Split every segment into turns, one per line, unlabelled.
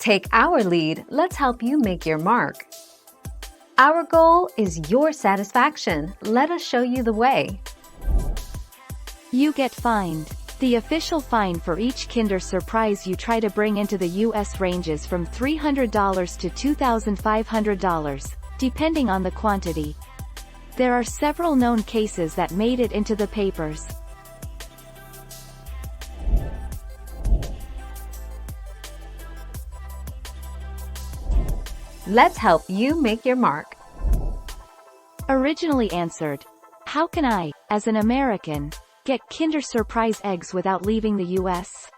Take our lead, let's help you make your mark. Our goal is your satisfaction. Let us show you the way.
You get fined. The official fine for each Kinder Surprise you try to bring into the U.S. ranges from $300 to $2,500, depending on the quantity. There are several known cases that made it into the papers.
Let's help you make your mark.
Originally answered, how can I, as an American, get Kinder Surprise eggs without leaving the U.S.?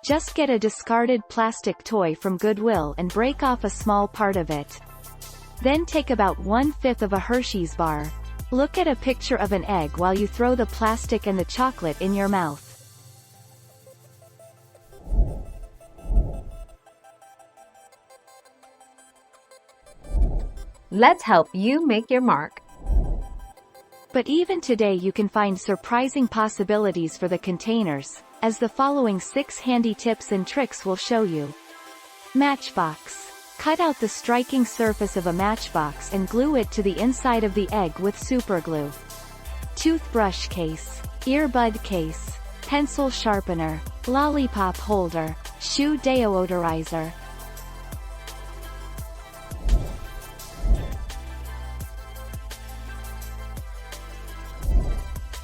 Just get a discarded plastic toy from Goodwill and break off a small part of it. Then take about 1/5 of a Hershey's bar. Look at a picture of an egg while you throw the plastic and the chocolate in your mouth.
Let's help you make your mark.
But even today you can find surprising possibilities for the containers, as the following 6 handy tips and tricks will show you. Matchbox. Cut out the striking surface of a matchbox and glue it to the inside of the egg with superglue. Toothbrush case, earbud case, pencil sharpener, lollipop holder, shoe deodorizer.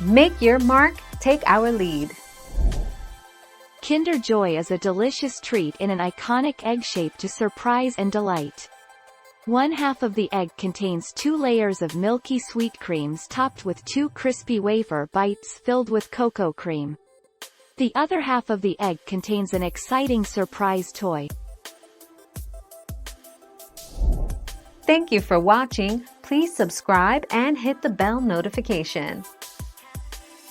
Make your mark, take our lead.
Kinder Joy is a delicious treat in an iconic egg shape to surprise and delight. 1/2 of the egg contains 2 layers of milky sweet creams topped with 2 crispy wafer bites filled with cocoa cream. The other half of the egg contains an exciting surprise toy.
Thank you for watching. Please subscribe and hit the bell notification.